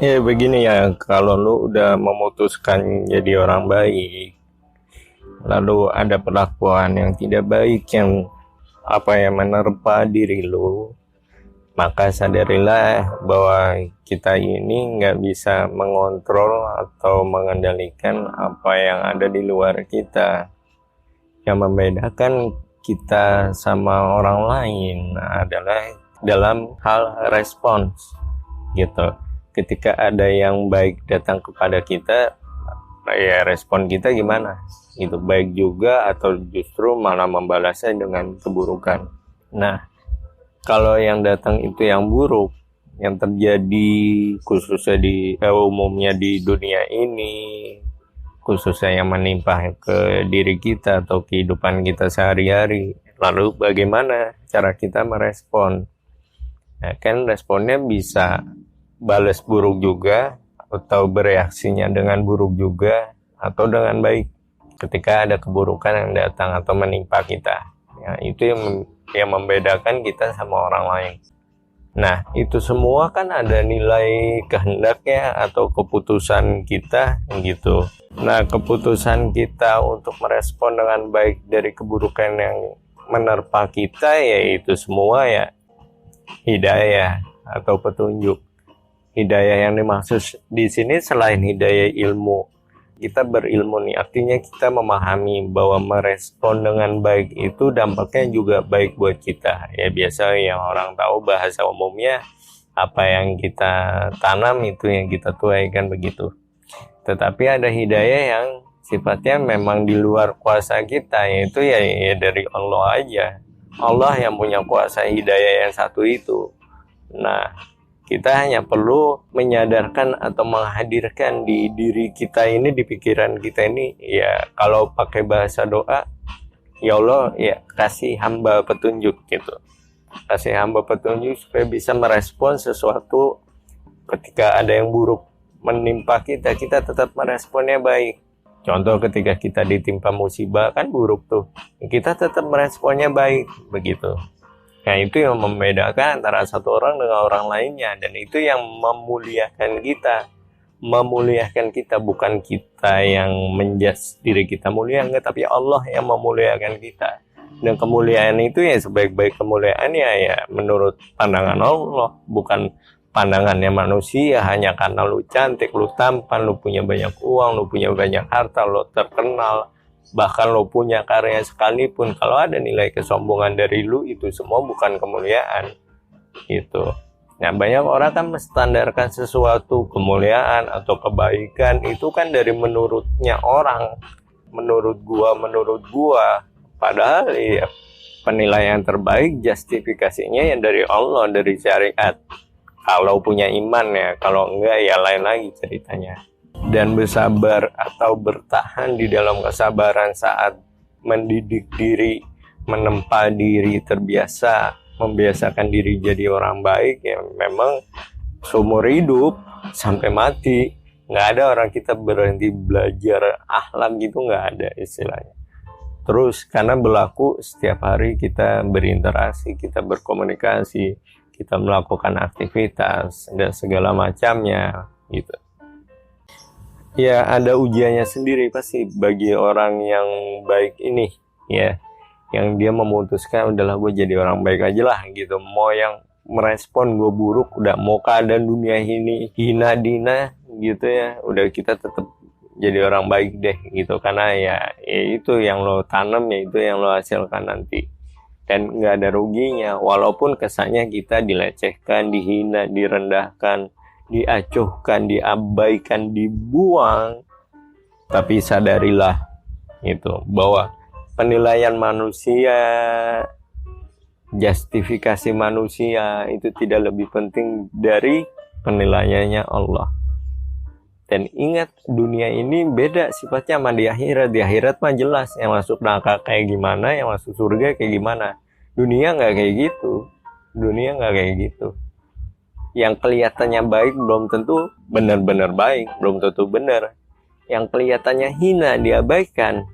Ya begini ya, kalau lu udah memutuskan jadi orang baik, lalu ada perlakuan yang tidak baik yang menerpa diri lu, maka sadarilah bahwa kita ini nggak bisa mengontrol atau mengendalikan apa yang ada di luar kita. Yang membedakan kita sama orang lain adalah dalam hal respons gitu. Ketika ada yang baik datang kepada kita, ya respon kita gimana gitu, baik juga atau justru malah membalasnya dengan keburukan. Nah, kalau yang datang itu yang buruk, yang terjadi khususnya umumnya di dunia ini, khususnya yang menimpa ke diri kita atau kehidupan kita sehari-hari, lalu bagaimana cara kita merespon? Nah, kan responnya bisa balas buruk juga, atau bereaksinya dengan buruk juga, atau dengan baik ketika ada keburukan yang datang atau menimpa kita. Ya, itu yang membedakan kita sama orang lain. Nah, itu semua kan ada nilai kehendaknya atau keputusan kita gitu. Nah, keputusan kita untuk merespon dengan baik dari keburukan yang menerpa kita, yaitu semua ya hidayah atau petunjuk. Hidayah yang dimaksud di sini selain hidayah ilmu, kita berilmu nih, artinya kita memahami bahwa merespon dengan baik itu dampaknya juga baik buat kita. Ya biasa yang orang tahu bahasa umumnya, apa yang kita tanam itu yang kita tuai, kan begitu. Tetapi ada hidayah yang sifatnya memang di luar kuasa kita, yaitu ya dari Allah aja. Allah yang punya kuasa hidayah yang satu itu. Nah, kita hanya perlu menyadarkan atau menghadirkan di diri kita ini, di pikiran kita ini, ya kalau pakai bahasa doa, ya Allah ya kasih hamba petunjuk gitu. Kasih hamba petunjuk supaya bisa merespon sesuatu ketika ada yang buruk menimpa kita, kita tetap meresponnya baik. Contoh ketika kita ditimpa musibah kan buruk tuh, kita tetap meresponnya baik begitu. Nah, itu yang membedakan antara satu orang dengan orang lainnya, dan itu yang memuliakan kita. Memuliakan kita, bukan kita yang menjudge diri kita mulia, enggak, tapi Allah yang memuliakan kita. Dan kemuliaan itu ya sebaik-baik kemuliaan ya menurut pandangan Allah, bukan pandangannya manusia. Hanya karena lu cantik, lu tampan, lu punya banyak uang, lu punya banyak harta, lu terkenal, bahkan lo punya karya sekalipun, kalau ada nilai kesombongan dari lu, itu semua bukan kemuliaan gitu. Nah, banyak orang kan menstandarkan sesuatu kemuliaan atau kebaikan itu kan dari menurutnya orang, menurut gua, padahal ya penilaian terbaik justifikasinya yang dari Allah, dari syariat, kalau punya iman ya. Kalau enggak ya lain lagi ceritanya. Dan bersabar atau bertahan di dalam kesabaran saat mendidik diri, menempa diri, membiasakan diri jadi orang baik, ya memang seumur hidup sampai mati. Nggak ada orang kita berhenti belajar akhlak gitu, nggak ada istilahnya. Terus karena berlaku setiap hari kita berinteraksi, kita berkomunikasi, kita melakukan aktivitas dan segala macamnya gitu. Ya ada ujiannya sendiri pasti bagi orang yang baik ini ya, yang dia memutuskan udahlah gue jadi orang baik aja lah gitu. Mau yang merespon gue buruk, udah mau keadaan dunia ini hina dina gitu ya, udah kita tetap jadi orang baik deh gitu, karena ya itu yang lo tanam, ya itu yang lo hasilkan nanti, dan nggak ada ruginya. Walaupun kesannya kita dilecehkan, dihina, direndahkan, diacuhkan, diabaikan, dibuang, tapi sadarilah itu bahwa penilaian manusia, justifikasi manusia itu tidak lebih penting dari penilaiannya Allah. Dan ingat, dunia ini beda sifatnya sama di akhirat. Di akhirat mah jelas yang masuk neraka kayak gimana, yang masuk surga kayak gimana. Dunia nggak kayak gitu. Dunia nggak kayak gitu. Yang kelihatannya baik belum tentu benar-benar baik, belum tentu benar. Yang kelihatannya hina diabaikan,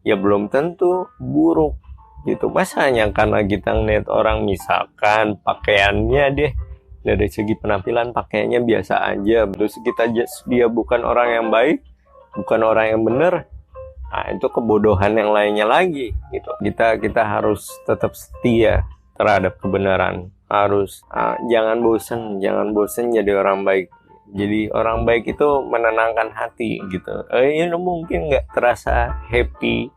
ya belum tentu buruk gitu. Masa hanya karena kita ngeliat orang misalkan pakaiannya deh dari segi penampilan pakaiannya biasa aja, terus kita judge dia bukan orang yang baik, bukan orang yang benar, nah itu kebodohan yang lainnya lagi gitu. Kita harus tetap setia terhadap kebenaran, harus jangan bosen jadi orang baik. Jadi orang baik itu menenangkan hati gitu. Ini mungkin nggak terasa happy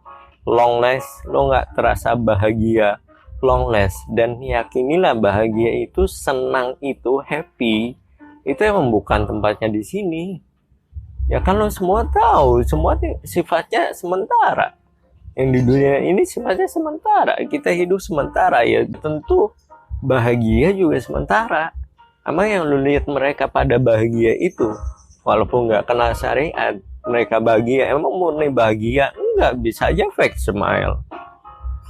long last, lo nggak terasa bahagia long last, dan yakinilah bahagia itu, senang itu, happy itu emang bukan tempatnya di sini. Ya kan lo semua tahu, semua sifatnya sementara. Yang di dunia ini sifatnya sementara. Kita hidup sementara, ya tentu bahagia juga sementara. Emang yang lu lihat mereka pada bahagia itu, walaupun nggak kenal syariat, mereka bahagia, emang murni bahagia? Enggak, bisa aja fake smile,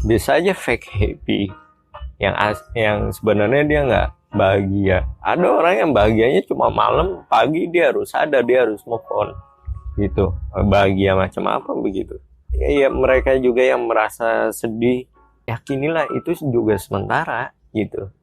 bisa aja fake happy, yang sebenarnya dia nggak bahagia. Ada orang yang bahagianya cuma malam, pagi dia harus sadar, dia harus move on gitu. Bahagia macam apa begitu? Ya mereka juga yang merasa sedih, yakinilah itu juga sementara gitu.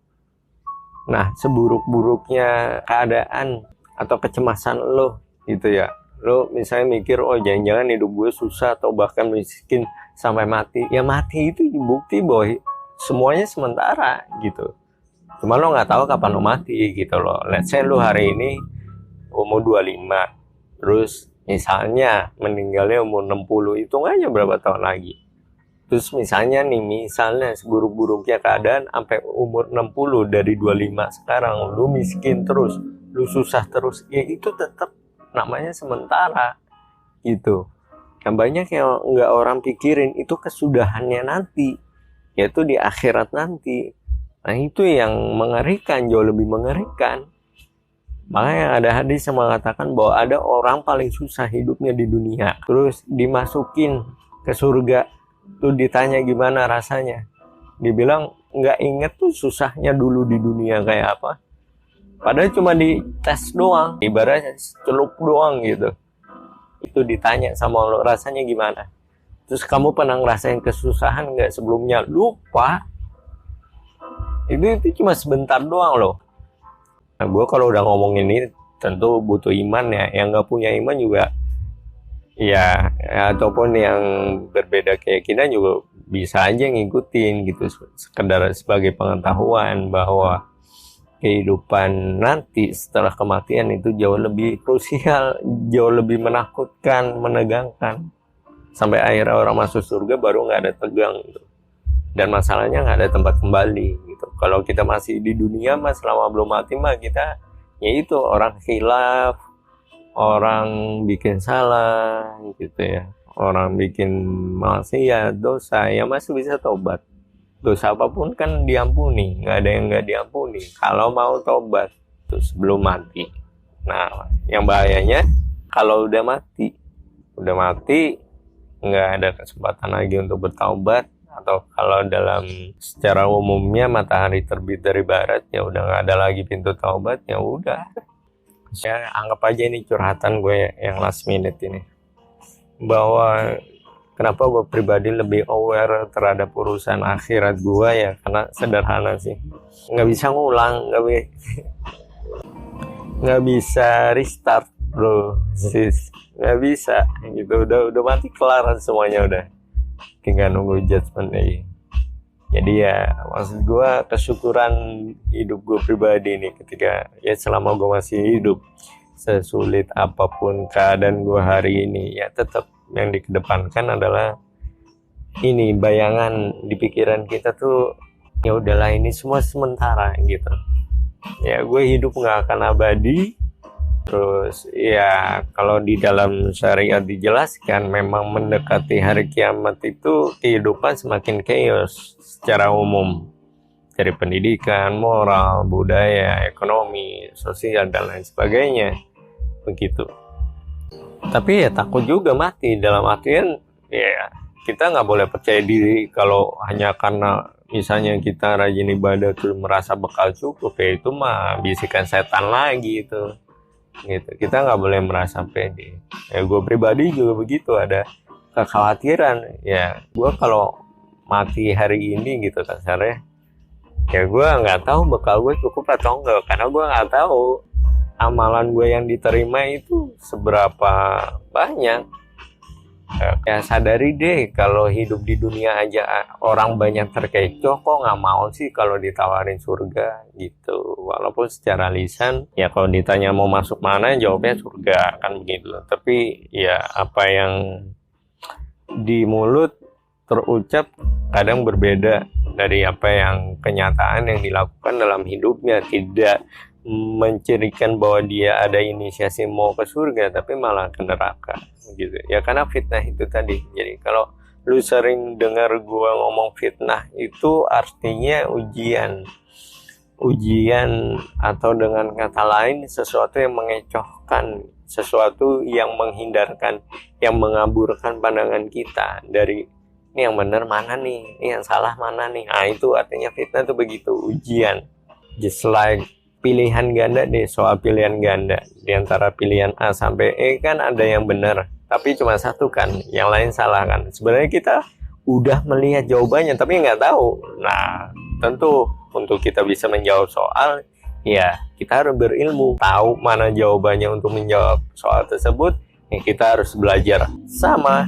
Nah, seburuk-buruknya keadaan atau kecemasan lo gitu ya, lo misalnya mikir, oh jangan-jangan hidup gue susah atau bahkan miskin sampai mati. Ya mati itu bukti bahwa semuanya sementara gitu. Cuma lo nggak tahu kapan lo mati gitu loh. Let's say lo hari ini umur 25, terus misalnya meninggalnya umur 60, hitung aja berapa tahun lagi. Terus misalnya seburuk-buruknya keadaan sampai umur 60, dari 25 sekarang lu miskin terus, lu susah terus, ya itu tetap namanya sementara gitu. Yang banyak yang nggak orang pikirin itu kesudahannya nanti, yaitu di akhirat nanti. Nah itu yang mengerikan, jauh lebih mengerikan. Makanya ada hadis yang mengatakan bahwa ada orang paling susah hidupnya di dunia, terus dimasukin ke surga. Tuh ditanya gimana rasanya, dibilang nggak inget tuh susahnya dulu di dunia kayak apa. Padahal cuma di tes doang, ibaratnya celup doang gitu. Itu ditanya sama lo rasanya gimana. Terus kamu pernah ngerasain kesusahan nggak sebelumnya? Lupa. Itu cuma sebentar doang loh. Nah gue kalau udah ngomong ini tentu butuh iman ya. Yang nggak punya iman juga ya, ataupun yang berbeda keyakinan juga bisa aja ngikutin gitu, sekedar sebagai pengetahuan bahwa kehidupan nanti setelah kematian itu jauh lebih krusial, jauh lebih menakutkan, menegangkan. Sampai akhirnya orang masuk surga baru nggak ada tegang gitu. Dan masalahnya nggak ada tempat kembali gitu. Kalau kita masih di dunia mas, selama belum mati mah kita ya itu orang khilaf, orang bikin salah gitu ya, orang bikin maksiat, dosa, ya masih bisa tobat. Dosa apapun kan diampuni, nggak ada yang nggak diampuni kalau mau tobat terus sebelum mati. Nah yang bahayanya kalau udah mati nggak ada kesempatan lagi untuk bertaubat, atau kalau dalam secara umumnya matahari terbit dari barat ya udah nggak ada lagi pintu taubat, ya udah. Ya anggap aja ini curhatan gue yang last minute ini, bahwa kenapa gue pribadi lebih aware terhadap urusan akhirat gue ya karena sederhana sih, nggak bisa ngulang, nggak bisa restart bro sis, nggak bisa gitu, udah mati kelar semuanya, udah tinggal nunggu judgement lagi. Jadi ya maksud gue kesyukuran hidup gue pribadi nih, ketika ya selama gue masih hidup, sesulit apapun keadaan gue hari ini, ya tetap yang dikedepankan adalah ini, bayangan di pikiran kita tuh ya udahlah ini semua sementara gitu. Ya gue hidup nggak akan abadi. Terus ya kalau di dalam syariat dijelaskan memang mendekati hari kiamat itu kehidupan semakin chaos secara umum, dari pendidikan, moral, budaya, ekonomi, sosial dan lain sebagainya begitu. Tapi ya takut juga mati, dalam artian ya kita nggak boleh percaya diri kalau hanya karena misalnya kita rajin ibadah terus merasa bekal cukup, ya itu mah bisikan setan lagi itu. Gitu, kita nggak boleh merasa pede. Ya gue pribadi juga begitu, ada kekhawatiran ya gue kalau mati hari ini gitu kasarnya, Ya gue nggak tahu bekal gue cukup atau enggak, karena gue nggak tahu amalan gue yang diterima itu seberapa banyak. Ya sadari deh, kalau hidup di dunia aja orang banyak terkecoh, kok nggak mau sih kalau ditawarin surga gitu. Walaupun secara lisan ya kalau ditanya mau masuk mana, jawabnya surga kan begitu. Tapi ya apa yang di mulut terucap kadang berbeda dari apa yang kenyataan yang dilakukan dalam hidupnya. Tidak mencirikan bahwa dia ada inisiasi mau ke surga, tapi malah ke neraka gitu ya, karena fitnah itu tadi. Jadi kalau lu sering dengar gua ngomong fitnah, itu artinya ujian atau dengan kata lain sesuatu yang mengecohkan, sesuatu yang menghindarkan, yang mengaburkan pandangan kita dari ini yang benar mana nih, ini yang salah mana nih. Nah itu artinya fitnah itu begitu, ujian. Just like pilihan ganda deh, soal pilihan ganda di antara pilihan A sampai E kan ada yang benar, tapi cuma satu kan, yang lain salah kan. Sebenarnya kita udah melihat jawabannya tapi nggak tahu. Nah tentu untuk kita bisa menjawab soal, ya kita harus berilmu, tahu mana jawabannya. Untuk menjawab soal tersebut ya kita harus belajar. Sama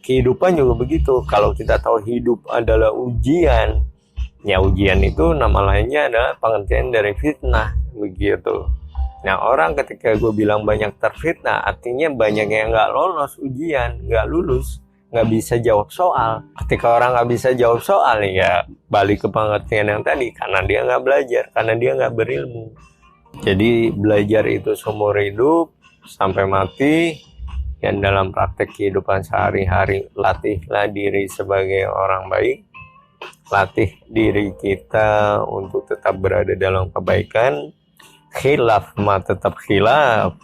kehidupan juga begitu. Kalau kita tahu hidup adalah ujian, ya ujian itu nama lainnya adalah pengertian dari fitnah begitu. Nah orang ketika gue bilang banyak terfitnah, artinya banyak yang nggak lolos ujian, nggak lulus, nggak bisa jawab soal. Ketika orang nggak bisa jawab soal, ya balik ke pengertian yang tadi, karena dia nggak belajar, karena dia nggak berilmu. Jadi belajar itu seumur hidup sampai mati. Dan dalam praktek kehidupan sehari-hari, latihlah diri sebagai orang baik. Latih diri kita untuk tetap berada dalam kebaikan. Khilaf mah tetap khilaf,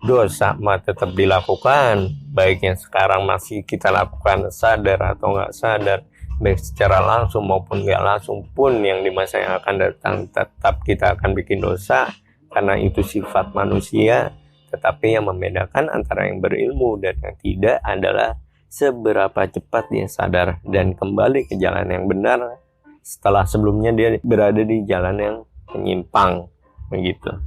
dosa mah tetap dilakukan, baik yang sekarang masih kita lakukan sadar atau nggak sadar, baik secara langsung maupun nggak langsung pun, yang di masa yang akan datang tetap kita akan bikin dosa, karena itu sifat manusia. Tetapi yang membedakan antara yang berilmu dan yang tidak adalah seberapa cepat dia sadar dan kembali ke jalan yang benar setelah sebelumnya dia berada di jalan yang menyimpang begitu.